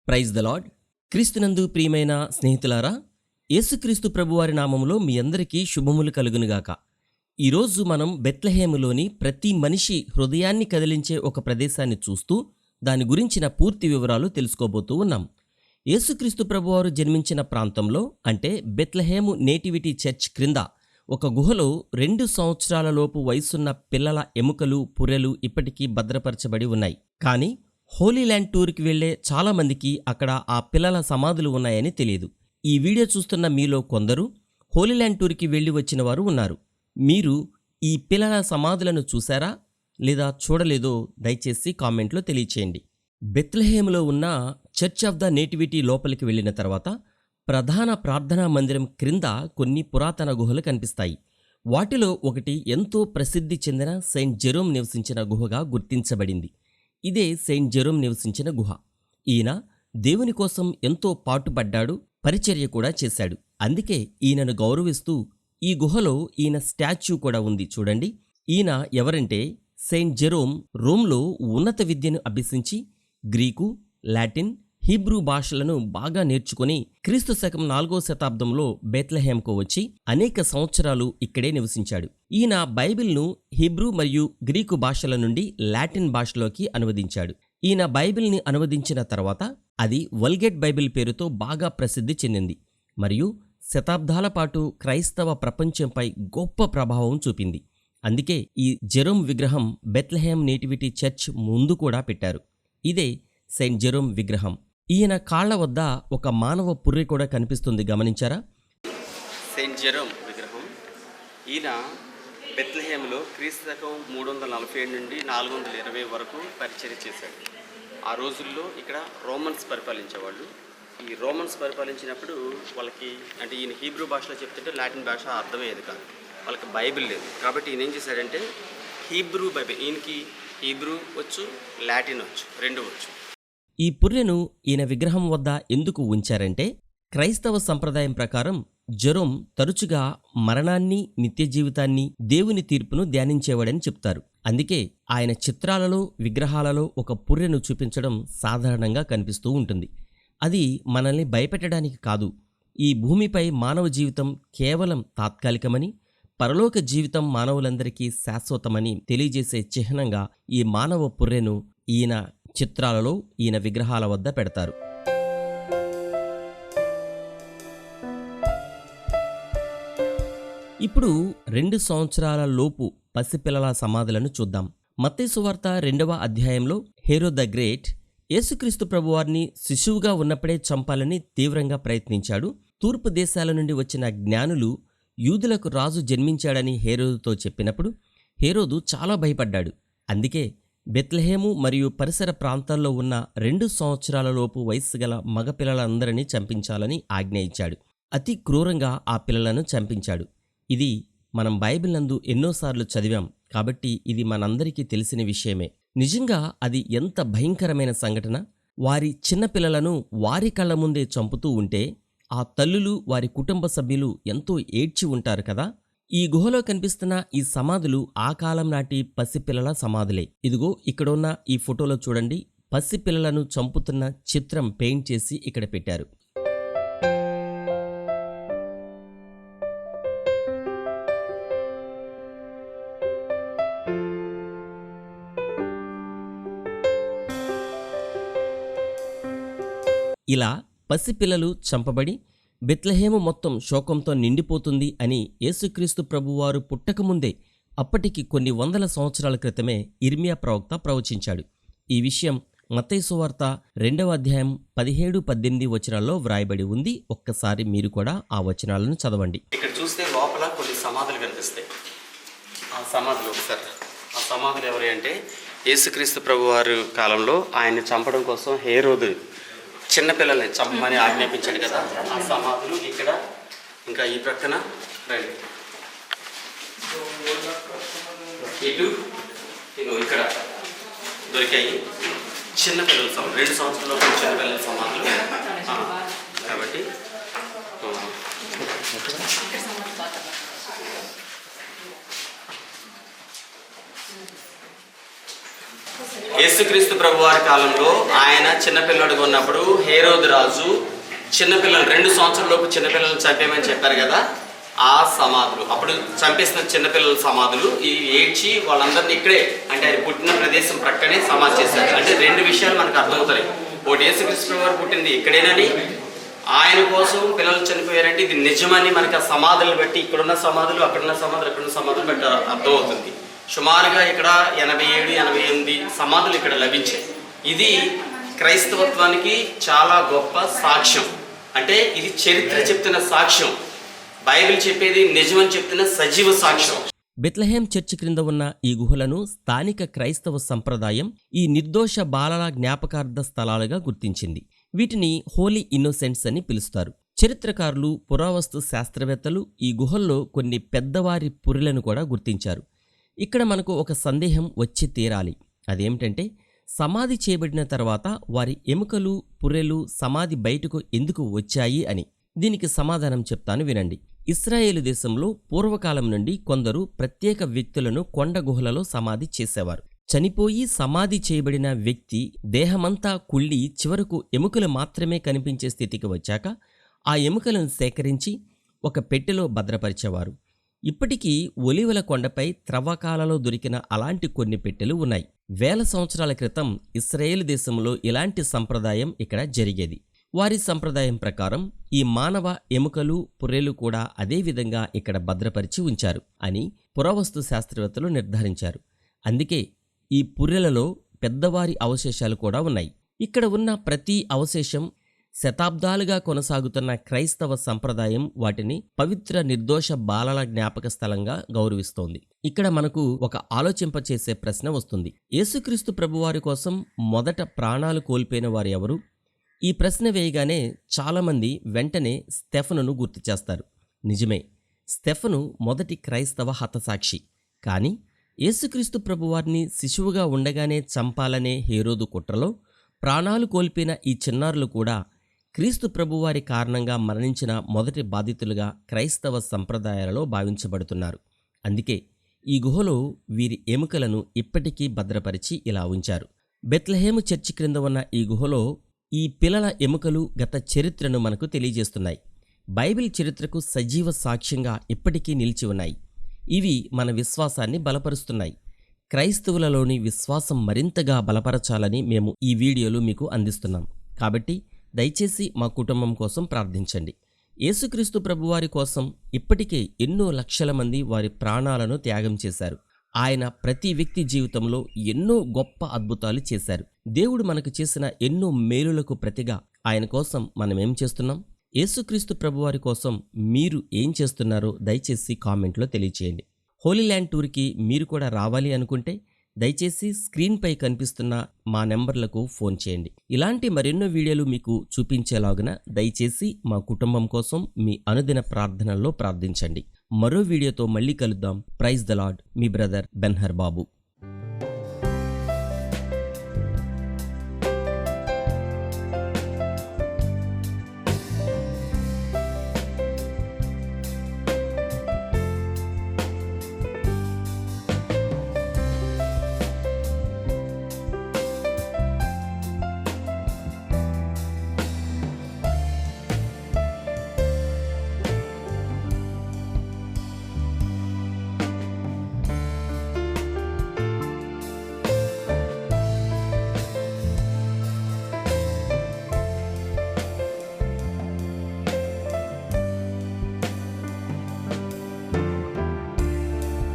Praise the lord. క్రీస్తునందు ప్రియమైన స్నేహితులారా, యేసుక్రీస్తు ప్రభువారి నామములో మీ అందరికీ శుభములు కలుగునుగాక. ఈరోజు మనం బెత్లెహేములోని ప్రతి మనిషి హృదయాన్ని కదిలించే ఒక ప్రదేశాన్ని చూస్తూ దాని గురించిన పూర్తి వివరాలు తెలుసుకోబోతూ ఉన్నాం. యేసుక్రీస్తు ప్రభువారు జన్మించిన ప్రాంతంలో అంటే బెత్లెహేము నేటివిటీ చర్చ్ క్రింద ఒక గుహలో 2 సంవత్సరాల లోపు వయసున్న పిల్లల ఎముకలు, పుర్రెలు ఇప్పటికీ భద్రపరచబడి ఉన్నాయి. కానీ హోలీ ల్యాండ్ టూర్కి వెళ్లే చాలా మందికి అక్కడ ఆ పిల్లల సమాధులు ఉన్నాయని తెలియదు. ఈ వీడియో చూస్తున్న మీలో కొందరు హోలీ ల్యాండ్ టూర్కి వెళ్లి వచ్చిన వారు ఉన్నారు. మీరు ఈ పిల్లల సమాధులను చూశారా లేదా చూడలేదో దయచేసి కామెంట్లో తెలియచేయండి. బెత్లెహేములో ఉన్న చర్చ్ ఆఫ్ ద నేటివిటీ లోపలికి వెళ్లిన తర్వాత ప్రధాన ప్రార్థనా మందిరం క్రింద కొన్ని పురాతన గుహలు కనిపిస్తాయి. వాటిలో ఒకటి ఎంతో ప్రసిద్ధి చెందిన సెయింట్ జెరోమ్ నివసించిన గుహగా గుర్తించబడింది. ఇదే సెయింట్ జెరోమ్ నివసించిన గుహ. ఈయన దేవుని కోసం ఎంతో పాటుపడ్డాడు, పరిచర్య కూడా చేశాడు. అందుకే ఈయనను గౌరవిస్తూ ఈ గుహలో ఈయన స్టాచ్యూ కూడా ఉంది. చూడండి, ఈయన ఎవరంటే సెయింట్ జెరోమ్ రోమ్లో ఉన్నత విద్యను అభ్యసించి గ్రీకు, లాటిన్, హీబ్రూ భాషలను బాగా నేర్చుకుని క్రీస్తు శకం 4వ శతాబ్దంలో బెత్లెహేమ్కు వచ్చి అనేక సంవత్సరాలు ఇక్కడే నివసించాడు. ఈయన బైబిల్ను హీబ్రూ మరియు గ్రీకు భాషల నుండి లాటిన్ భాషలోకి అనువదించాడు. ఈయన బైబిల్ని అనువదించిన తర్వాత అది వల్గేట్ బైబిల్ పేరుతో బాగా ప్రసిద్ధి చెందింది మరియు శతాబ్దాల పాటు క్రైస్తవ ప్రపంచంపై గొప్ప ప్రభావం చూపింది. అందుకే ఈ జెరోమ్ విగ్రహం బెత్లెహేమ్ నేటివిటీ చర్చ్ ముందు కూడా పెట్టారు. ఇదే సెయింట్ జెరోమ్ విగ్రహం. ఈయన కాళ్ల వద్ద ఒక మానవ పుర్రె కూడా కనిపిస్తుంది, గమనించారా? సెయింట్ జెరోమ్ విగ్రహం. ఈయన బెత్లెహేములో క్రీస్తు శకం 347 నుండి 420 వరకు పరిచర్య చేశాడు. ఆ రోజుల్లో ఇక్కడ రోమన్స్ పరిపాలించేవాళ్ళు. ఈ రోమన్స్ పరిపాలించినప్పుడు వాళ్ళకి అంటే ఈయన హీబ్రూ భాషలో చెప్తుంటే లాటిన్ భాష అర్థమయ్యేది కాదు, వాళ్ళకి బైబిల్ లేదు. కాబట్టి ఈయన ఏం చేశాడంటే హీబ్రూ బైబిల్, ఈయనకి హీబ్రూ వచ్చు, లాటిన్ వచ్చు, 2 వచ్చు. ఈ పుర్రెను ఈయన విగ్రహం వద్ద ఎందుకు ఉంచారంటే క్రైస్తవ సంప్రదాయం ప్రకారం జెరోమ్ తరచుగా మరణాన్ని, నిత్య జీవితాన్ని, దేవుని తీర్పును ధ్యానించేవాడని చెప్తారు. అందుకే ఆయన చిత్రాలలో, విగ్రహాలలో ఒక పుర్రెను చూపించడం సాధారణంగా కనిపిస్తూ ఉంటుంది. అది మనల్ని భయపెట్టడానికి కాదు, ఈ భూమిపై మానవ జీవితం కేవలం తాత్కాలికమని, పరలోక జీవితం మానవులందరికీ శాశ్వతమని తెలియజేసే చిహ్నంగా ఈ మానవ పుర్రెను ఈయన చిత్రాలలో, ఈయన విగ్రహాల వద్ద పెడతారు. ఇప్పుడు 2 సంవత్సరాల లోపు పసిపిల్లల సమాధులను చూద్దాం. మత్తయి సువార్త 2వ అధ్యాయంలో హేరోద్ ద గ్రేట్ యేసుక్రీస్తు ప్రభువారిని శిశువుగా ఉన్నప్పుడే చంపాలని తీవ్రంగా ప్రయత్నించాడు. తూర్పు దేశాల నుండి వచ్చిన జ్ఞానులు యూదులకు రాజు జన్మించాడని హేరోదుతో చెప్పినప్పుడు హేరోదు చాలా భయపడ్డాడు. అందుకే బెత్లెహేము మరియు పరిసర ప్రాంతాల్లో ఉన్న 2 సంవత్సరాల లోపు వయస్సు గల మగపిల్లలందరినీ చంపించాలని ఆజ్ఞ ఇచ్చాడు. అతి క్రూరంగా ఆ పిల్లలను చంపించాడు. ఇది మనం బైబిల్ నందు ఎన్నోసార్లు చదివాం కాబట్టి ఇది మనందరికీ తెలిసిన విషయమే. నిజంగా అది ఎంత భయంకరమైన సంఘటన! వారి చిన్నపిల్లలను వారి కళ్ల ముందే చంపుతూ ఉంటే ఆ తల్లులు, వారి కుటుంబ సభ్యులు ఎంతో ఏడ్చి ఉంటారు కదా. ఈ గుహలో కనిపిస్తున్న ఈ సమాధులు ఆ కాలం నాటి పసిపిల్లల సమాధులే. ఇదిగో ఇక్కడ ఉన్న ఈ ఫోటోలో చూడండి, పసిపిల్లలను చంపుతున్న చిత్రం పెయింట్ చేసి ఇక్కడ పెట్టారు. ఇలా పసిపిల్లలు చంపబడి బెత్లెహేము మొత్తం శోకంతో నిండిపోతుంది అని యేసుక్రీస్తు ప్రభువారు పుట్టకముందే అప్పటికి కొన్ని వందల సంవత్సరాల క్రితమే ఇర్మియా ప్రవక్త ప్రవచించాడు. ఈ విషయం మత్తయి సువార్త 2వ అధ్యాయం 17-18 వచనాల్లో వ్రాయబడి ఉంది. ఒక్కసారి మీరు కూడా ఆ వచనాలను చదవండి. ఇక్కడ చూస్తే లోపల కొన్ని సమాధులు కనిపిస్తాయి. ఆ సమాధులు ఒకసారి ఆ సమాధులు ఎవరి అంటే యేసుక్రీస్తు ప్రభువారు కాలంలో ఆయన్ని చంపడం కోసం హేరోదు చిన్నపిల్లల్ని చంపమని ఆజ్ఞాపించాడు కదా. ఆ సమాధులు ఇక్కడ, ఇంకా ఈ ప్రక్కన రండి, ఇటు ఇక్కడ దొరికాయి చిన్నపిల్లల సమాధులు, 2 సంవత్సరాల చిన్నపిల్లల సమాధులు. కాబట్టి యేసుక్రీస్తు ప్రభువారి కాలంలో ఆయన చిన్నపిల్లడుగా ఉన్నప్పుడు హేరోదు రాజు చిన్నపిల్లలు 2 సంవత్సరాలలోపు చిన్నపిల్లలను చంపేయమని చెప్పారు కదా, ఆ సమాధులు అప్పుడు చంపేసిన చిన్నపిల్లల సమాధులు ఈ ఏడ్చి వాళ్ళందరినీ ఇక్కడే అంటే ఆయన పుట్టిన ప్రదేశం ప్రక్కనే సమాధి చేశారు. అంటే 2 విషయాలు మనకు అర్థమవుతాయి. ఒకటి యేసుక్రీస్తు ప్రభువారు పుట్టింది ఇక్కడేనని, ఆయన కోసం పిల్లలు చనిపోయారంటే ఇది నిజమని మనకి ఆ సమాధులు బట్టి ఇక్కడున్న సమాధులు అక్కడున్న సమాధులు అక్కడున్న సమాధులు బట్టి అర్థమవుతుంది. సుమారుగా ఇక్కడ 87-88 సమాధులు ఇక్కడ లభించాయి. ఇది క్రైస్తవత్వానికి చాలా గొప్ప సాక్ష్యం. అంటే ఇది చరిత్ర చెప్తున్న సాక్ష్యం, బైబిల్ చెప్పేది నిజమని చెప్తున్న సజీవ సాక్ష్యం. బెత్లెహేం చర్చి క్రింద ఉన్న ఈ గుహలను స్థానిక క్రైస్తవ సంప్రదాయం ఈ నిర్దోష బాలల జ్ఞాపకార్థ స్థలాలుగా గుర్తించింది. వీటిని హోలీ ఇన్నోసెంట్స్ అని పిలుస్తారు. చరిత్రకారులు, పురావస్తు శాస్త్రవేత్తలు ఈ గుహల్లో కొన్ని పెద్దవారి పుర్రెలను కూడా గుర్తించారు. ఇక్కడ మనకు ఒక సందేహం వచ్చి తీరాలి. అదేమిటంటే, సమాధి చేయబడిన తర్వాత వారి ఎముకలు, పుర్రెలు సమాధి బయటకు ఎందుకు వచ్చాయి అని. దీనికి సమాధానం చెప్తాను, వినండి. ఇశ్రాయేలు దేశంలో పూర్వకాలం నుండి కొందరు ప్రత్యేక వ్యక్తులను కొండ గుహలలో సమాధి చేసేవారు. చనిపోయి సమాధి చేయబడిన వ్యక్తి దేహమంతా కుళ్ళి చివరకు ఎముకలు మాత్రమే కనిపించే స్థితికి వచ్చాక ఆ ఎముకలను సేకరించి ఒక పెట్టెలో భద్రపరిచేవారు. ఇప్పటికీ ఒలీవల కొండపై త్రవ్వకాలలో దొరికిన అలాంటి కొన్ని పెట్టెలు ఉన్నాయి. 1000 సంవత్సరాల క్రితం ఇశ్రాయేలు దేశంలో ఇలాంటి సంప్రదాయం ఇక్కడ జరిగేది. వారి సంప్రదాయం ప్రకారం ఈ మానవ ఎముకలు, పుర్రెలు కూడా అదే విధంగా ఇక్కడ భద్రపరిచి ఉంచారు అని పురావస్తు శాస్త్రవేత్తలు నిర్ధారించారు. అందుకే ఈ పుర్రెలలో పెద్దవారి అవశేషాలు కూడా ఉన్నాయి. ఇక్కడ ఉన్న ప్రతి అవశేషం శతాబ్దాలుగా కొనసాగుతున్న క్రైస్తవ సంప్రదాయం వాటిని పవిత్ర నిర్దోష బాలల జ్ఞాపక స్థలంగా గౌరవిస్తోంది. ఇక్కడ మనకు ఒక ఆలోచింపచేసే ప్రశ్న వస్తుంది. యేసుక్రీస్తు ప్రభువారి కోసం మొదట ప్రాణాలు కోల్పోయిన వారు ఎవరు? ఈ ప్రశ్న వేయగానే చాలామంది వెంటనే స్టెఫనును గుర్తు చేస్తారు. నిజమే, స్టెఫను మొదటి క్రైస్తవ హతసాక్షి. కానీ యేసుక్రీస్తు ప్రభువారిని శిశువుగా ఉండగానే చంపాలనే హేరోదు కుట్రలో ప్రాణాలు కోల్పోయిన ఈ చిన్నారులు కూడా క్రీస్తు ప్రభువారి కారణంగా మరణించిన మొదటి బాధితులుగా క్రైస్తవ సంప్రదాయాలలో భావించబడుతున్నారు. అందుకే ఈ గుహలో వీరి ఎముకలను ఇప్పటికీ భద్రపరిచి ఇలా ఉంచారు. బెత్లెహేము చర్చి క్రింద ఉన్న ఈ గుహలో ఈ పిల్లల ఎముకలు గత చరిత్రను మనకు తెలియజేస్తున్నాయి. బైబిల్ చరిత్రకు సజీవ సాక్ష్యంగా ఇప్పటికీ నిలిచి ఉన్నాయి. ఇవి మన విశ్వాసాన్ని బలపరుస్తున్నాయి. క్రైస్తవులలోని విశ్వాసం మరింతగా బలపరచాలని మేము ఈ వీడియోలు మీకు అందిస్తున్నాం. కాబట్టి దయచేసి మా కుటుంబం కోసం ప్రార్థించండి. యేసుక్రీస్తు ప్రభువారి కోసం ఇప్పటికే ఎన్నో లక్షల మంది వారి ప్రాణాలను త్యాగం చేశారు. ఆయన ప్రతి వ్యక్తి జీవితంలో ఎన్నో గొప్ప అద్భుతాలు చేశారు. దేవుడు మనకు చేసిన ఎన్నో మేలులకు ప్రతిగా ఆయన కోసం మనమేం చేస్తున్నాం? యేసుక్రీస్తు ప్రభువారి కోసం మీరు ఏం చేస్తున్నారో దయచేసి కామెంట్లో తెలియచేయండి. హోలీ ల్యాండ్ టూర్కి మీరు కూడా రావాలి అనుకుంటే దయచేసి స్క్రీన్పై కనిపిస్తున్న మా నెంబర్లకు ఫోన్ చేయండి. ఇలాంటి మరెన్నో వీడియోలు మీకు చూపించేలాగున దయచేసి మా కుటుంబం కోసం మీ అనుదిన ప్రార్థనల్లో ప్రార్థించండి. మరో వీడియోతో మళ్ళీ కలుద్దాం. Praise the lord. మీ బ్రదర్ బెన్హర్ బాబు.